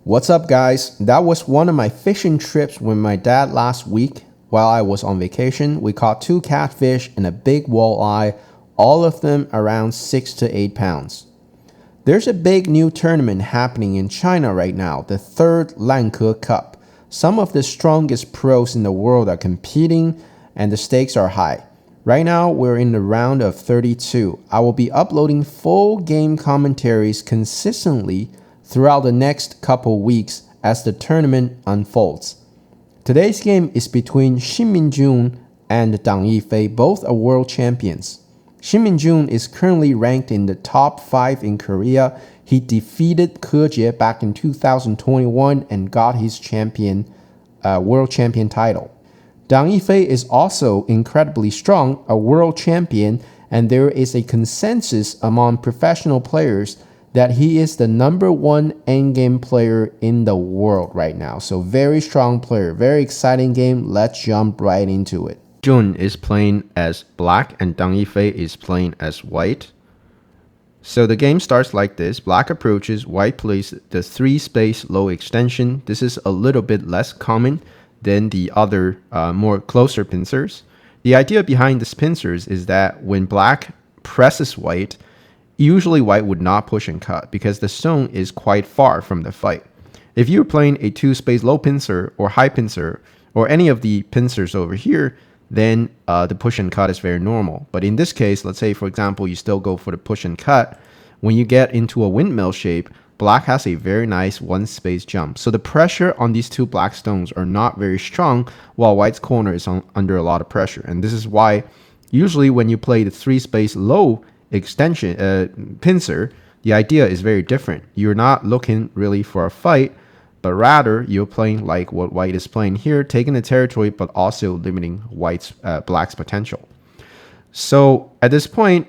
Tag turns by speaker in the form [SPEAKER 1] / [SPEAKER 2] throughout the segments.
[SPEAKER 1] What's up, guys? That was one of my fishing trips with my dad last week. While I was on vacation, we caught 2 catfish and a big walleye, all of them around 6 to 8 pounds. There's a big new tournament happening in China right now, the 3rd LanKe Cup. Some of the strongest pros in the world are competing and the stakes are high. Right now, we're in the round of 32. I will be uploading full game commentaries consistently throughout the next couple weeks as the tournament unfolds. Today's game is between Shin and Yifei, both are world champions. Shin is currently ranked in the top 5 in Korea. He defeated Ke back in 2021 and got his world champion title. Yifei is also incredibly strong, a world champion, and there is a consensus among professional players that he is the #1 endgame player in the world right now. So very strong player, very exciting game. Let's jump right into it. Jun is playing as black and Yifei is playing as white. So the game starts like this. Black approaches, white plays the 3-space low extension. This is a little bit less common than the other more closer pincers. The idea behind this pincers is that when black presses white, usually white would not push and cut because the stone is quite far from the fight. If you're playing a 2-space low pincer or high pincer or any of the pincers over here, then the push and cut is very normal. But in this case, let's say, for example, you still go for the push and cut. When you get into a windmill shape, black has a very nice 1-space jump. So the pressure on these 2 black stones are not very strong while white's corner is under a lot of pressure. And this is why usually when you play the 3-space low extension pincer, the idea is very different. You're not looking really for a fight, but rather you're playing like what white is playing here, taking the territory but also limiting black's potential. So at this point,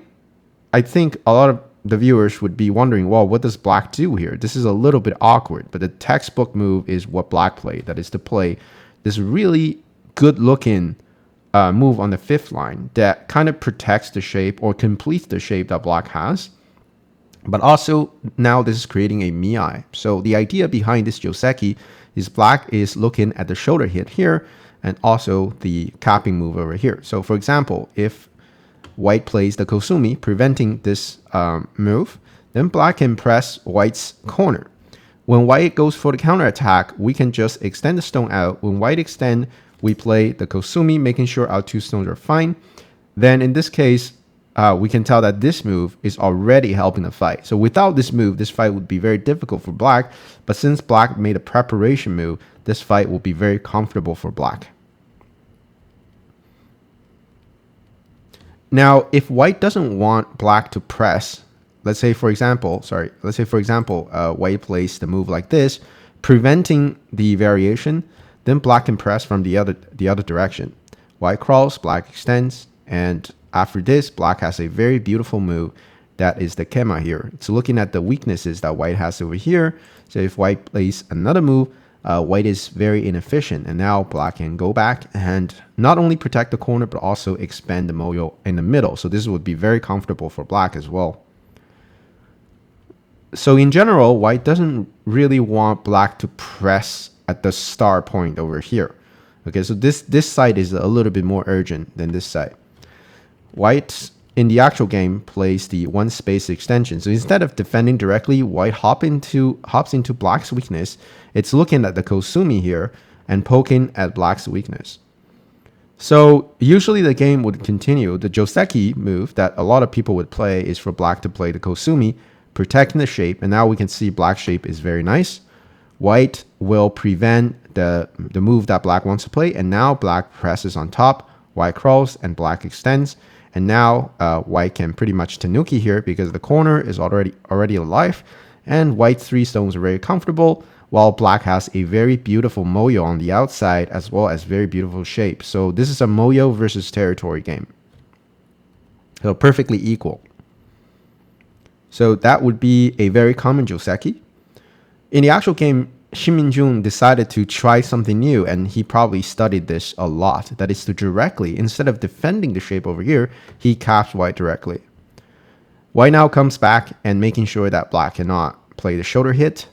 [SPEAKER 1] I think a lot of the viewers would be wondering, well, what does black do here? This is a little bit awkward, but the textbook move is what black played. That is to play this really good looking move on the 5th line that kind of protects the shape or completes the shape that black has. But also now this is creating a miai. So the idea behind this joseki is black is looking at the shoulder hit here and also the capping move over here. So for example, if white plays the kosumi, preventing this move, then black can press white's corner. When white goes for the counterattack, we can just extend the stone out. When white extend, we play the kosumi, making sure our 2 stones are fine. Then in this case, we can tell that this move is already helping the fight. So without this move, this fight would be very difficult for black. But since black made a preparation move, this fight will be very comfortable for black. Now, if white doesn't want black to press, let's say for example, white plays the move like this, preventing the variation, then black can press from the other direction. White crawls, black extends, and after this, black has a very beautiful move that is the kema here. It's looking at the weaknesses that white has over here. So if white plays another move, white is very inefficient, and now black can go back and not only protect the corner but also expand the moyo in the middle. So this would be very comfortable for black as well. So in general, white doesn't really want black to press at the star point over here. Okay, so this side is a little bit more urgent than this side. White in the actual game plays the 1-space extension. So instead of defending directly, white hops into black's weakness. It's looking at the kosumi here and poking at black's weakness. So usually the game would continue. The joseki move that a lot of people would play is for black to play the kosumi, protecting the shape. And now we can see black shape is very nice. White will prevent the move that black wants to play. And now black presses on top, white crawls, and black extends. And now white can pretty much tanuki here because the corner is already alive. And white's 3 stones are very comfortable, while black has a very beautiful moyo on the outside as well as very beautiful shape. So this is a moyo versus territory game. So perfectly equal. So that would be a very common joseki. In the actual game, Shin decided to try something new, and he probably studied this a lot. That is to directly, instead of defending the shape over here, he caps white directly. White now comes back and making sure that black cannot play the shoulder hit.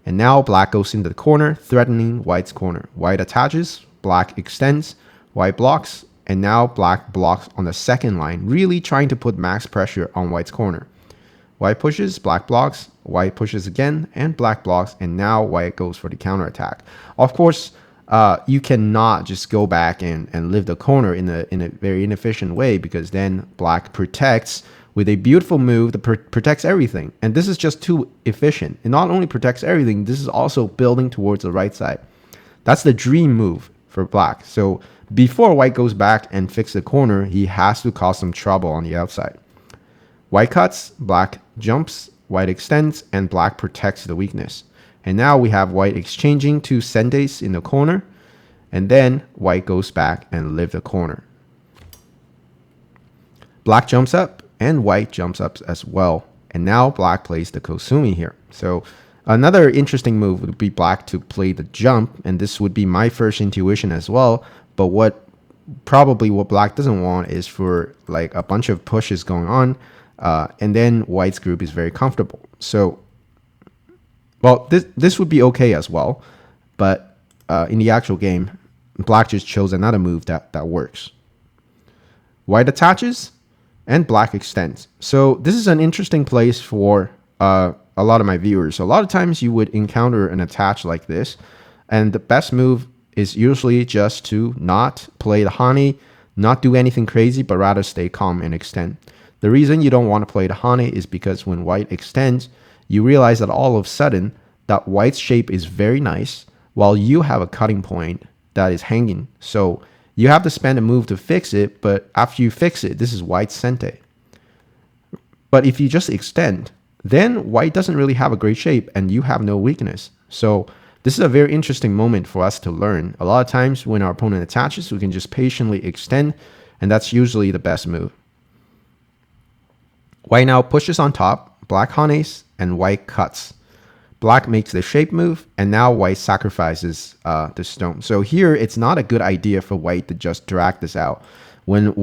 [SPEAKER 1] And now black goes into the corner, threatening white's corner. White attaches, black extends, white blocks, and now black blocks on the second line, really trying to put max pressure on white's corner. White pushes, black blocks, white pushes again, and black blocks, and now white goes for the counterattack. Of course, you cannot just go back and leave the corner in a very inefficient way, because then black protects with a beautiful move that protects everything. And this is just too efficient. It not only protects everything, this is also building towards the right side. That's the dream move for black. So before white goes back and fix the corner, he has to cause some trouble on the outside. White cuts, black jumps, white extends, and black protects the weakness. And now we have white exchanging two sendeis in the corner, and then white goes back and leaves the corner. Black jumps up, and white jumps up as well. And now black plays the Kosumi here. So another interesting move would be black to play the jump, and this would be my first intuition as well. But what black doesn't want is for like a bunch of pushes going on, and then white's group is very comfortable. So, well, this would be okay as well, but in the actual game, black just chose another move that works. White attaches, and black extends. So this is an interesting place for a lot of my viewers. So a lot of times you would encounter an attach like this, and the best move is usually just to not play the Hani, not do anything crazy, but rather stay calm and extend. The reason you don't want to play the Hani is because when white extends, you realize that all of a sudden that white's shape is very nice, while you have a cutting point that is hanging. So you have to spend a move to fix it, but after you fix it, this is white's sente. But if you just extend, then white doesn't really have a great shape and you have no weakness. So this is a very interesting moment for us to learn. A lot of times when our opponent attaches, we can just patiently extend, and that's usually the best move. White now pushes on top, black hanes, and white cuts. Black makes the shape move, and now white sacrifices the stone. So here, it's not a good idea for white to just drag this out. When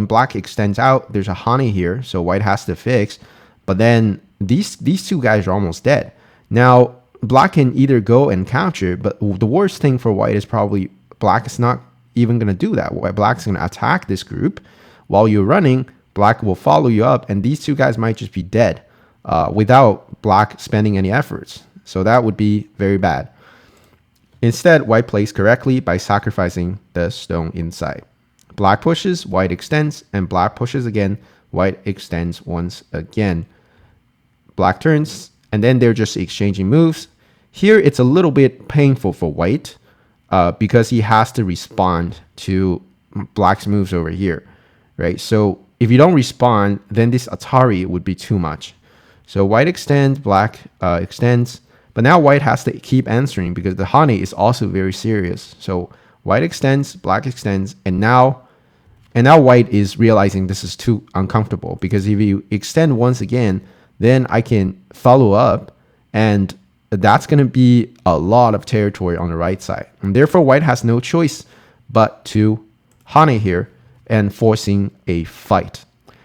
[SPEAKER 1] black extends out, there's a Hani here, so white has to fix. But then these two guys are almost dead. Now, black can either go and capture, but the worst thing for white is probably black is not even going to do that. Black's going to attack this group. While you're running, black will follow you up, and these two guys might just be dead without black spending any efforts. So that would be very bad. Instead, white plays correctly by sacrificing the stone inside. Black pushes, white extends, and black pushes again, white extends once again. Black turns, and then they're just exchanging moves. Here, it's a little bit painful for white because he has to respond to black's moves over here, right? So if you don't respond, then this Atari would be too much. So white extends, black extends, but now white has to keep answering because the Hani is also very serious. So white extends, black extends, and now white is realizing this is too uncomfortable, because if you extend once again, then I can follow up, and that's going to be a lot of territory on the right side. And therefore, white has no choice but to Hani here and forcing a fight.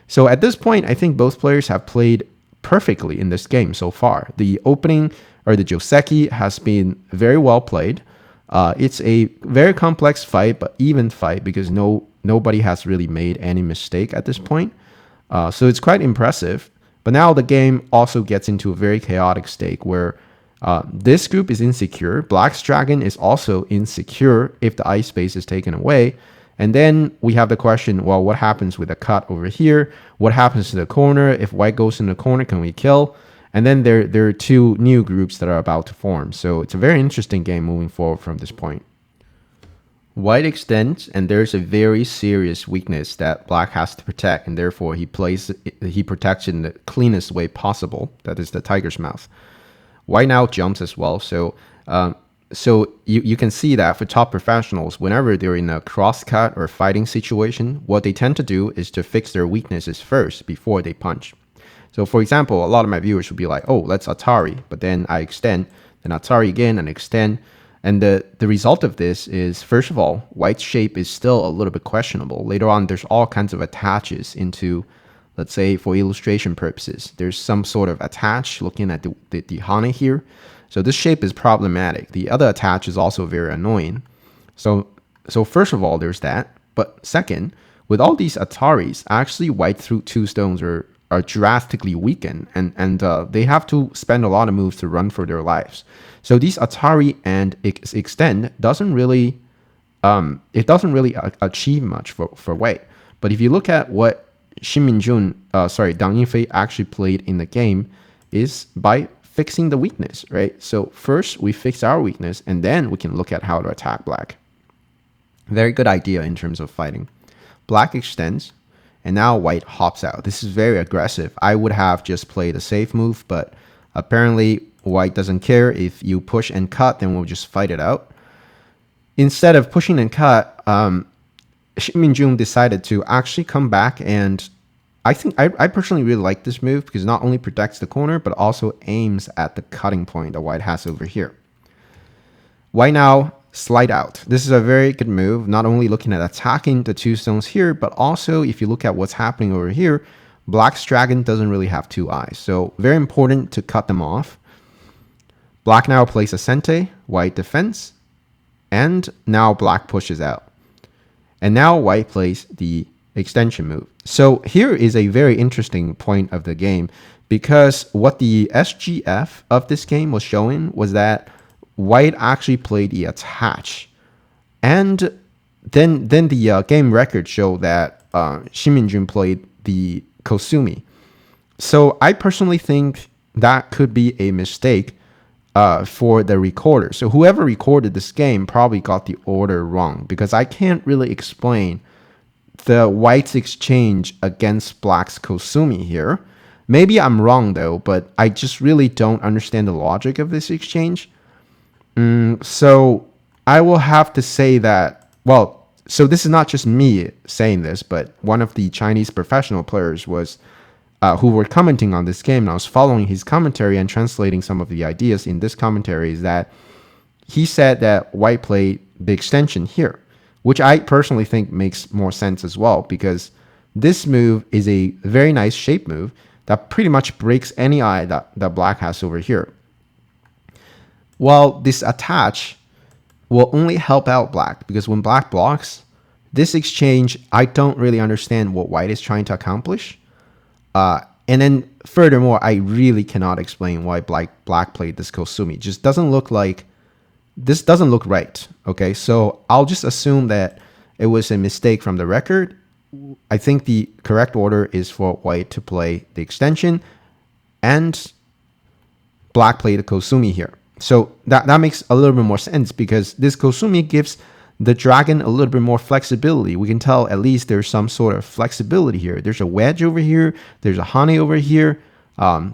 [SPEAKER 1] So at this point, I think both players have played perfectly in this game so far. The opening, or the joseki, has been very well played. It's a very complex fight, but even fight, because nobody has really made any mistake at this point. So it's quite impressive. But now the game also gets into a very chaotic state where this group is insecure. Black's dragon is also insecure if the ice space is taken away. And then we have the question, well, what happens with the cut over here? What happens to the corner? If white goes in the corner, can we kill? And then there are two new groups that are about to form. So it's a very interesting game moving forward from this point. White extends, and there's a very serious weakness that black has to protect, and therefore he protects it in the cleanest way possible. That is the tiger's mouth. White now jumps as well. So you can see that for top professionals, whenever they're in a cross-cut or fighting situation, what they tend to do is to fix their weaknesses first before they punch. So for example, a lot of my viewers would be like, oh, let's Atari, but then I extend. an Atari again, and extend. And the result of this is, first of all, white's shape is still a little bit questionable. Later on, there's all kinds of attaches into, let's say, for illustration purposes, there's some sort of attach looking at the hane here. So this shape is problematic. The other attach is also very annoying. So first of all, there's that. But second, with all these Ataris, actually white through two stones are drastically weakened, and they have to spend a lot of moves to run for their lives. So these Atari and extend doesn't really achieve much for white. But if you look at what Dang Yifei actually played in the game, is by fixing the weakness, right? So first we fix our weakness, and then we can look at how to attack black. Very good idea in terms of fighting. Black extends, and now white hops out. This is very aggressive. I would have just played a safe move, but apparently white doesn't care. If you push and cut, then we'll just fight it out. Instead of pushing and cut, Shin decided to actually come back, and I think I personally really like this move because it not only protects the corner, but also aims at the cutting point that white has over here. White now slide out. This is a very good move, not only looking at attacking the two stones here, but also if you look at what's happening over here, black's dragon doesn't really have two eyes. So very important to cut them off. Black now plays a sente, white defends, and now black pushes out. And now white plays the extension move. So here is a very interesting point of the game, because what the SGF of this game was showing was that white actually played the attach. And then the game record showed that Shin played the Kosumi. So I personally think that could be a mistake for the recorder. So whoever recorded this game probably got the order wrong, because I can't really explain the white's exchange against black's Kosumi here. Maybe I'm wrong though, but I just really don't understand the logic of this exchange. So I will have to say that, well, so this is not just me saying this, but one of the Chinese professional players was who were commenting on this game, and I was following his commentary and translating some of the ideas in this commentary, is that he said that white played the extension here, which I personally think makes more sense as well, because this move is a very nice shape move that pretty much breaks any eye that black has over here. Well, this attach will only help out black, because when black blocks, this exchange, I don't really understand what white is trying to accomplish. And then furthermore, I really cannot explain why black played this Kosumi. It just doesn't look like, this doesn't look right. Okay, so I'll just assume that it was a mistake from the record. I think the correct order is for white to play the extension and black play the Kosumi here. So that makes a little bit more sense, because this Kosumi gives the dragon a little bit more flexibility. We can tell at least there's some sort of flexibility here. There's a wedge over here. There's a hane over here.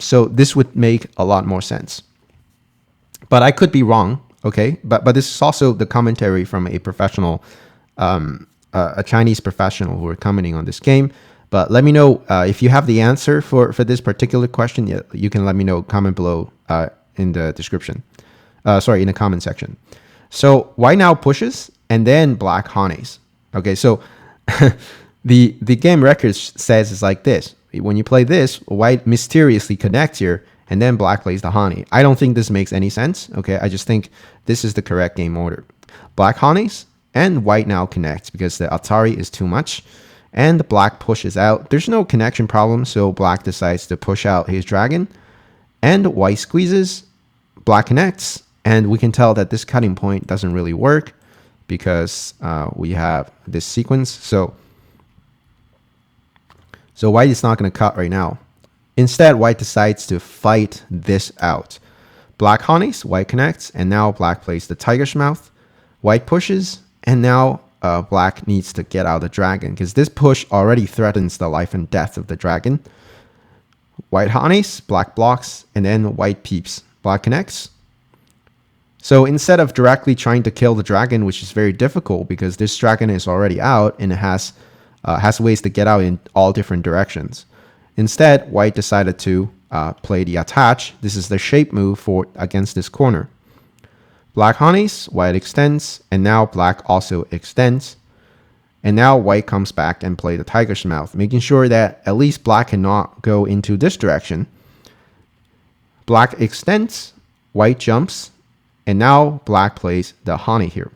[SPEAKER 1] So this would make a lot more sense. But I could be wrong, okay? But this is also the commentary from a professional, a Chinese professional who are commenting on this game. But let me know if you have the answer for this particular question. You can let me know. Comment below in the description. In the comment section. So white now pushes, and then black hanes. Okay, so the game record says it's like this. When you play this, white mysteriously connects here, and then black plays the hane. I don't think this makes any sense. Okay, I just think this is the correct game order. Black hanes, and white now connects because the Atari is too much, and black pushes out. There's no connection problem, so black decides to push out his dragon, and white squeezes, black connects, and we can tell that this cutting point doesn't really work because we have this sequence. So white is not going to cut right now. Instead, white decides to fight this out. Black hanes, white connects, and now black plays the tiger's mouth. White pushes, and now black needs to get out the dragon, because this push already threatens the life and death of the dragon. White hanes, black blocks, and then white peeps. Black connects. So instead of directly trying to kill the dragon, which is very difficult because this dragon is already out and it has ways to get out in all different directions. Instead, white decided to play the attach. This is the shape move for against this corner. Black honeys, white extends, and now black also extends. And now white comes back and play the tiger's mouth, making sure that at least black cannot go into this direction. Black extends, white jumps, and now black plays the honey here.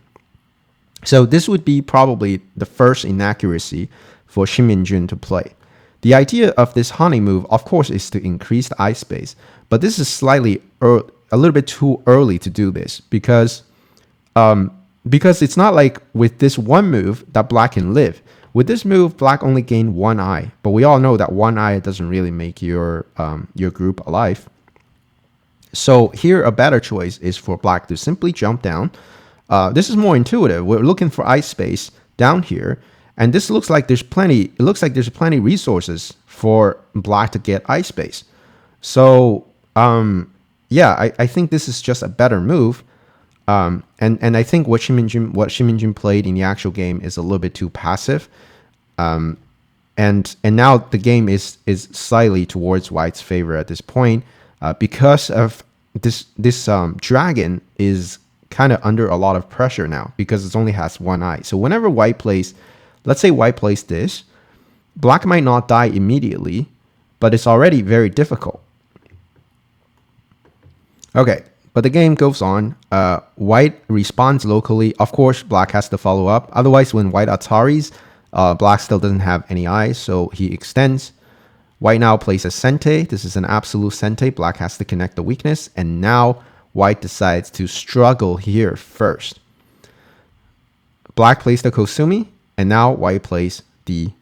[SPEAKER 1] So this would be probably the first inaccuracy for Shin to play. The idea of this honey move, of course, is to increase the ice space, but this is slightly a little bit too early to do this because it's not like with this one move that black can live. With this move, black only gain one eye, but we all know that one eye doesn't really make your group alive. So here, a better choice is for black to simply jump down. This is more intuitive. We're looking for ice space down here, and this looks like there's plenty. It looks like there's plenty resources for black to get ice space. So yeah, I think this is just a better move. And I think what Shin played in the actual game is a little bit too passive. And now the game is slightly towards white's favor at this point, because of this dragon is kind of under a lot of pressure now because it only has one eye. So whenever white plays, let's say white plays this, black might not die immediately, but it's already very difficult. Okay, but the game goes on. White responds locally. Of course, black has to follow up. Otherwise, when white Ataris, black still doesn't have any eyes, so he extends. White now plays a Sente. This is an absolute Sente. Black has to connect the weakness, and now white decides to struggle here first. Black plays the Kosumi, and now white plays the...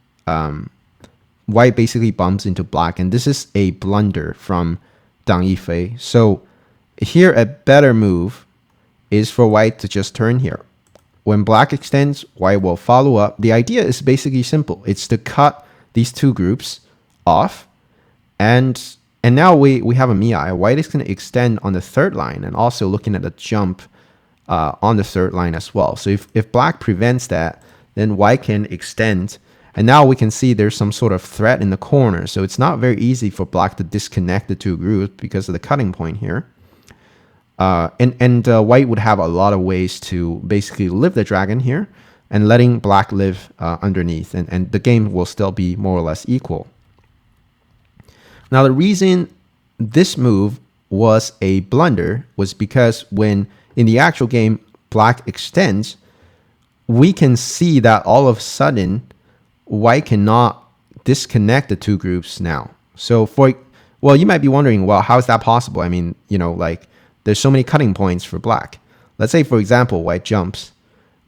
[SPEAKER 1] white basically bumps into black, and this is a blunder from Yifei. So here, a better move is for white to just turn here. When black extends, white will follow up. The idea is basically simple. It's to cut these two groups off. And now we have a Mii. White is going to extend on the third line and also looking at the jump on the third line as well. So if black prevents that, then white can extend. And now we can see there's some sort of threat in the corner. So it's not very easy for black to disconnect the two groups because of the cutting point here. White would have a lot of ways to basically live the dragon here and letting black live underneath. And the game will still be more or less equal. Now, the reason this move was a blunder was because when in the actual game, black extends, we can see that all of a sudden, white cannot disconnect the two groups now. So well, you might be wondering, well, how is that possible? I mean, there's so many cutting points for black. Let's say, for example, white jumps.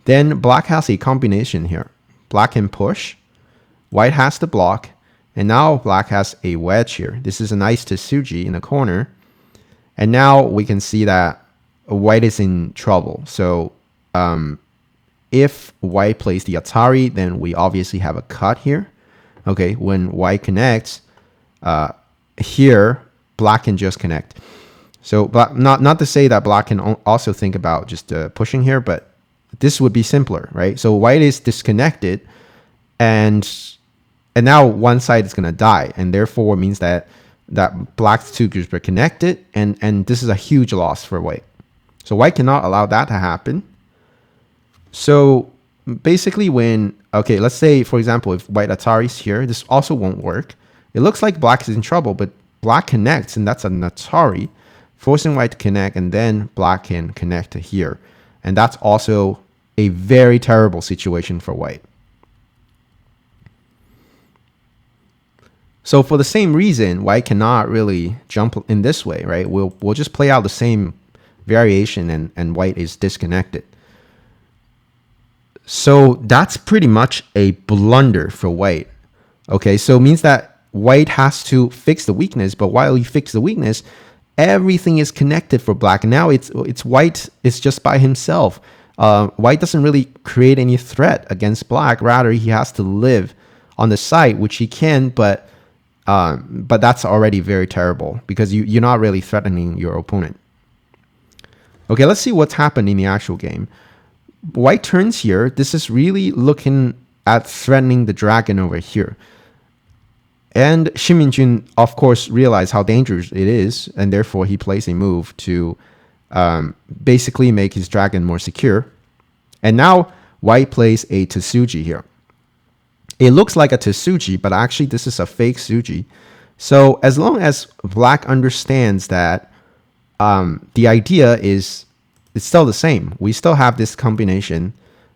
[SPEAKER 1] Then black has a combination here. Black can push. White has to block. And now black has a wedge here. This is a nice Tsuji in the corner. And now we can see that white is in trouble. So if white plays the Atari, then we obviously have a cut here. Okay, when white connects, here, black can just connect. So not to say that black can also think about just pushing here, but this would be simpler, right? So white is disconnected, and now one side is going to die, and therefore means that black's two groups are connected, and this is a huge loss for white. So white cannot allow that to happen. So basically let's say, for example, if white Atari's here, this also won't work. It looks like black is in trouble, but black connects, and that's an Atari, forcing white to connect, and then black can connect to here. And that's also a very terrible situation for white. So for the same reason, white cannot really jump in this way, right? We'll just play out the same variation, and white is disconnected. So that's pretty much a blunder for white. Okay, so it means that white has to fix the weakness, but while you fix the weakness, everything is connected for black. Now it's white is just by himself. White doesn't really create any threat against black. Rather, he has to live on the side, which he can, but that's already very terrible because you're not really threatening your opponent. Okay, let's see what's happened in the actual game. White turns here. This is really looking at threatening the dragon over here. And Shin, of course, realized how dangerous it is, and therefore he plays a move to basically make his dragon more secure. And now white plays a Tsuji here. It looks like a Tsuji, but actually this is a fake Tsuji. So as long as black understands that the idea is it's still the same, we still have this combination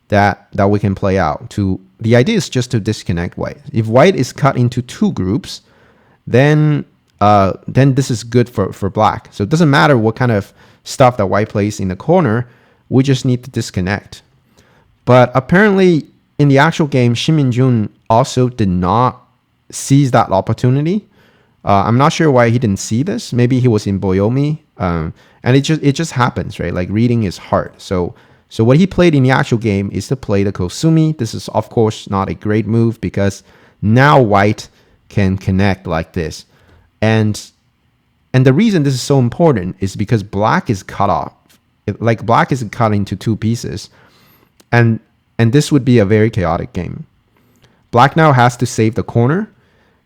[SPEAKER 1] that we can play out. The idea is just to disconnect white. If white is cut into two groups, then this is good for black. So it doesn't matter what kind of stuff that white plays in the corner, we just need to disconnect. But apparently in the actual game, Shin Min-jun also did not seize that opportunity. I'm not sure why he didn't see this. Maybe he was in Boyomi, and it just happens, right? Like reading is hard. So what he played in the actual game is to play the Kosumi. This is of course not a great move because now white can connect like this, and the reason this is so important is because black is cut off. Like black is cut into two pieces, and this would be a very chaotic game. Black now has to save the corner.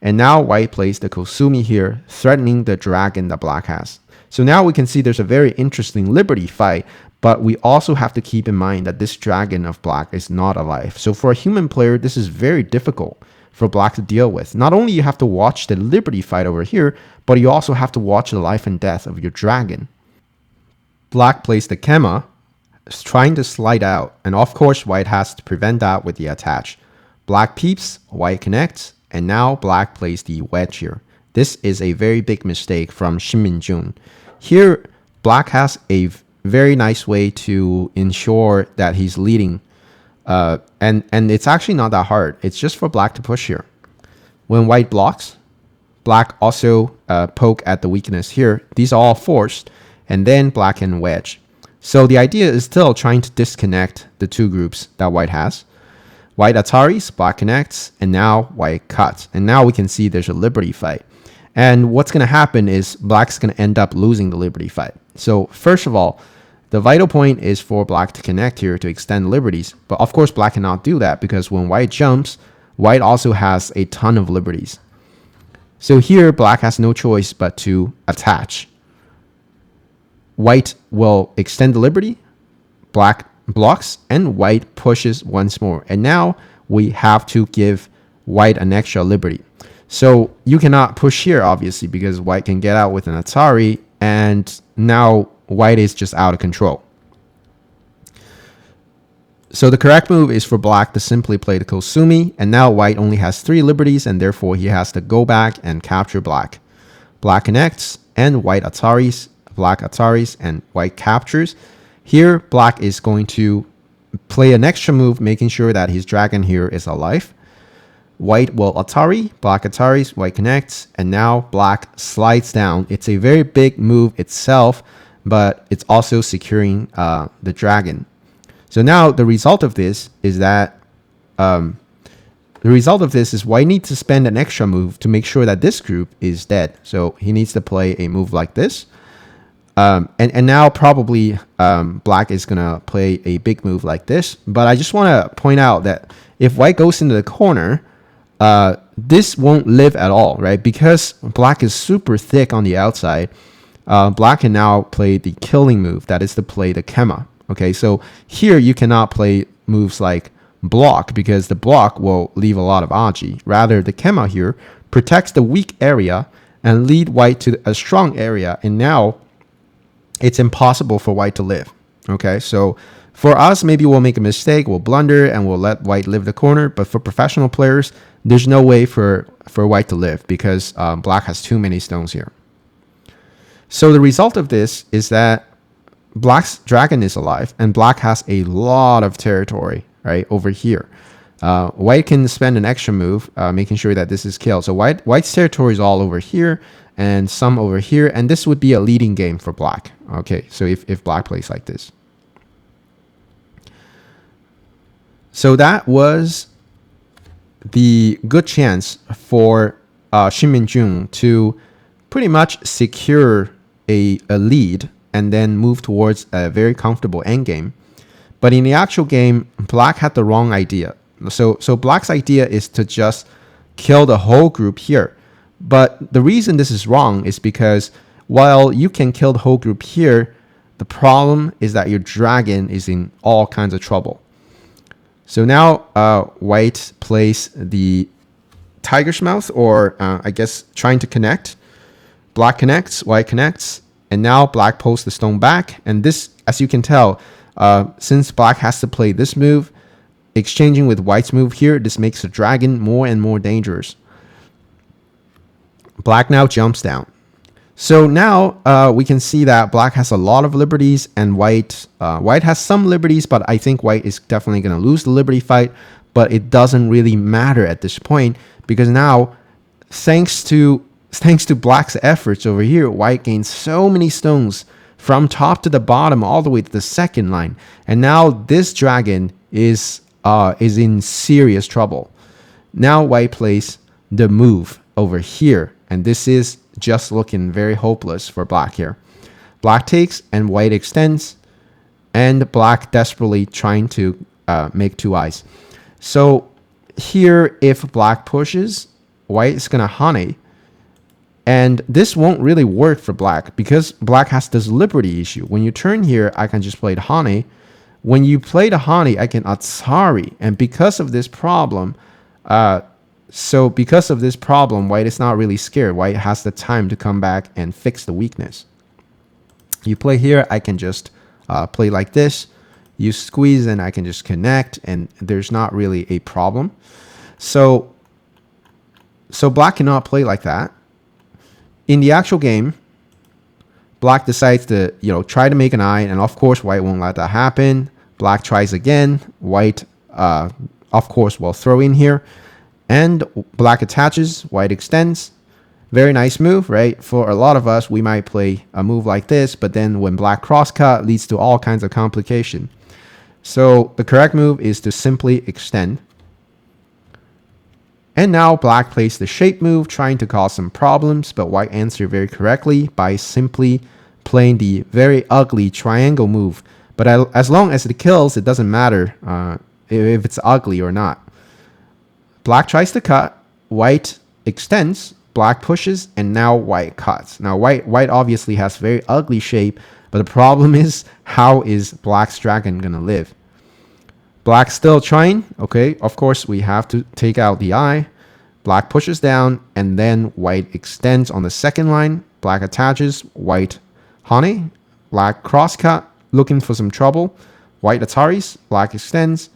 [SPEAKER 1] And now white plays the Kosumi here, threatening the dragon that black has. So now we can see there's a very interesting liberty fight, but we also have to keep in mind that this dragon of black is not alive. So for a human player, this is very difficult for black to deal with. Not only you have to watch the liberty fight over here, but you also have to watch the life and death of your dragon. Black plays the Kema, trying to slide out, and of course white has to prevent that with the attach. Black peeps, white connects, and now black plays the wedge here. This is a very big mistake from Shin Min-jun. Here, black has a very nice way to ensure that he's leading. And it's actually not that hard. It's just for black to push here. When white blocks, black also poke at the weakness here. These are all forced, and then black can wedge. So the idea is still trying to disconnect the two groups that white has. White Ataris, black connects, and now white cuts. And now we can see there's a liberty fight. And what's going to happen is black's going to end up losing the liberty fight. So first of all, the vital point is for black to connect here to extend liberties. But of course, black cannot do that because when white jumps, white also has a ton of liberties. So here, black has no choice but to attach. White will extend the liberty. Black blocks and white pushes once more, and now we have to give white an extra liberty. So you cannot push here obviously because white can get out with an Atari, and now white is just out of control. So the correct move is for black to simply play the Kosumi, and now white only has 3 liberties, and therefore he has to go back and capture black. Black connects and white Ataris, black Ataris, and white captures. Here, black is going to play an extra move, making sure that his dragon here is alive. White will Atari, black Ataris, white connects, and now black slides down. It's a very big move itself, but it's also securing the dragon. So now the result of this is that white needs to spend an extra move to make sure that this group is dead. So he needs to play a move like this. And now probably black is going to play a big move like this. But I just want to point out that if white goes into the corner, this won't live at all, right? Because black is super thick on the outside, black can now play the killing move. That is to play the Kema. Okay, so here you cannot play moves like block because the block will leave a lot of Aji. Rather, the Kema here protects the weak area and lead white to a strong area. And now it's impossible for white to live. Okay, so for us, maybe we'll make a mistake, we'll blunder, and we'll let white live the corner. But for professional players, there's no way for white to live because black has too many stones here. So the result of this is that black's dragon is alive, and black has a lot of territory right over here. White can spend an extra move, making sure that this is killed. So white's territory is all over here, and some over here, and this would be a leading game for black. Okay, so if black plays like this. So that was the good chance for Shin Min-jun to pretty much secure a lead and then move towards a very comfortable endgame. But in the actual game, black had the wrong idea. So black's idea is to just kill the whole group here. But the reason this is wrong is because while you can kill the whole group here, The problem is that your dragon is in all kinds of trouble. So now white plays the tiger's mouth, or I guess trying to connect. Black connects, white connects, and now black pulls the stone back. And this, as you can tell, since black has to play this move, exchanging with white's move here, this makes the dragon more and more dangerous. Black now jumps down. So now we can see that black has a lot of liberties, and white has some liberties, but I think white is definitely going to lose the liberty fight. But it doesn't really matter at this point, because now, thanks to black's efforts over here, white gains so many stones from top to the bottom, all the way to the second line, and now this dragon is in serious trouble. Now white plays the move over here, and this is just looking very hopeless for black here. Black takes and white extends, and black desperately trying to make two eyes. So here, if black pushes, white is gonna honey, and this won't really work for black because black has this liberty issue. When you turn here, I can just play the honey. When you play the honey, I can Atsari, and because of this problem, white is not really scared. White has the time to come back and fix the weakness. You play here, I can just play like this. You squeeze and I can just connect, and there's not really a problem. So black cannot play like that. In the actual game, black decides to try to make an eye, and of course white won't let that happen. Black tries again. White of course will throw in here, and black attaches, white extends. Very nice move, right? For a lot of us, we might play a move like this, but then when black crosscut, leads to all kinds of complication. So the correct move is to simply extend. And now black plays the shape move, trying to cause some problems, but white answered very correctly by simply playing the very ugly triangle move. But as long as it kills, it doesn't matter if it's ugly or not. Black tries to cut, white extends, black pushes, and now white cuts. Now white obviously has very ugly shape, but the problem is, how is black's dragon gonna live? Black still trying. Okay, of course we have to take out the eye. Black pushes down, and then white extends on the second line. Black attaches, white honey. Black crosscut, looking for some trouble. White ataris, black extends.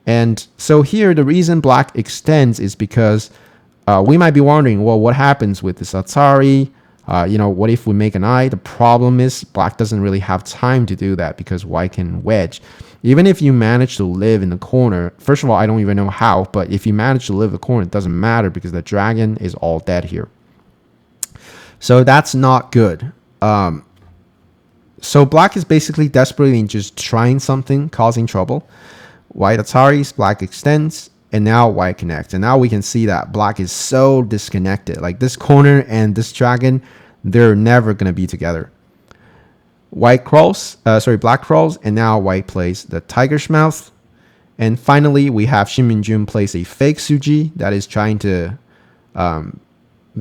[SPEAKER 1] And so here, the reason black extends is because we might be wondering, well, what happens with this atari? What if we make an eye? The problem is black doesn't really have time to do that because white can wedge. Even if you manage to live in the corner, first of all, I don't even know how, but if you manage to live in the corner, it doesn't matter because the dragon is all dead here. So that's not good. So black is basically desperately just trying something, causing trouble. White ataris, black extends, and now white connects. And now we can see that black is so disconnected. Like this corner and this dragon, they're never going to be together. Black crawls, and now white plays the tiger's mouth. And finally, we have Shin plays a fake Suji that is trying to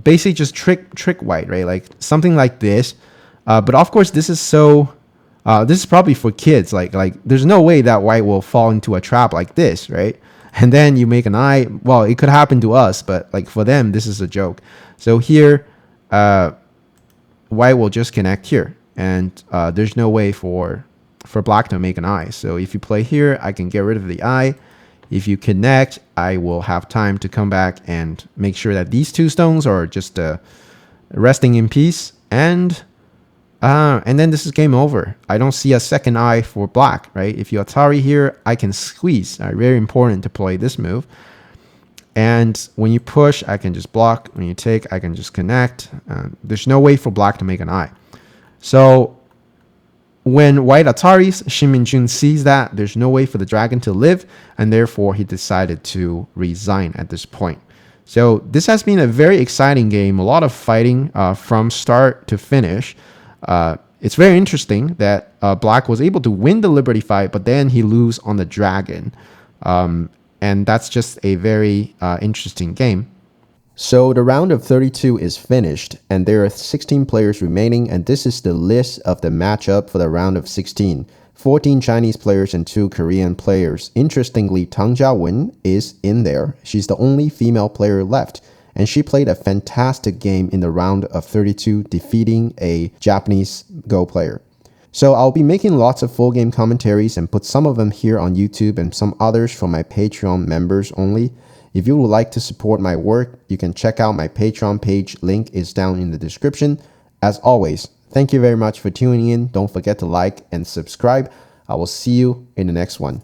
[SPEAKER 1] basically just trick white, right? Like something like this. But of course, this is probably for kids. Like there's no way that white will fall into a trap like this, right? And then you make an eye. Well, it could happen to us, but like for them, this is a joke. So here, white will just connect here. And there's no way for black to make an eye. So if you play here, I can get rid of the eye. If you connect, I will have time to come back and make sure that these two stones are just resting in peace. And then this is game over. I don't see a second eye for black, right? If you Atari here, I can squeeze. Very important to play this move. And when you push, I can just block. When you take, I can just connect. There's no way for black to make an eye. So when white Ataris, Shin sees that there's no way for the dragon to live, and therefore he decided to resign at this point. So this has been a very exciting game, a lot of fighting from start to finish. It's very interesting that black was able to win the liberty fight, but then he lose on the dragon. And that's just a very interesting game. So the round of 32 is finished, and there are 16 players remaining, and this is the list of the matchup for the round of 16. 14 Chinese players and 2 Korean players. Interestingly, Tang Jiawen is in there. She's the only female player left, and she played a fantastic game in the round of 32, defeating a Japanese Go player. So I'll be making lots of full game commentaries and put some of them here on YouTube and some others from my Patreon members only. If you would like to support my work, you can check out my Patreon page. Link is down in the description. As always, thank you very much for tuning in. Don't forget to like and subscribe. I will see you in the next one.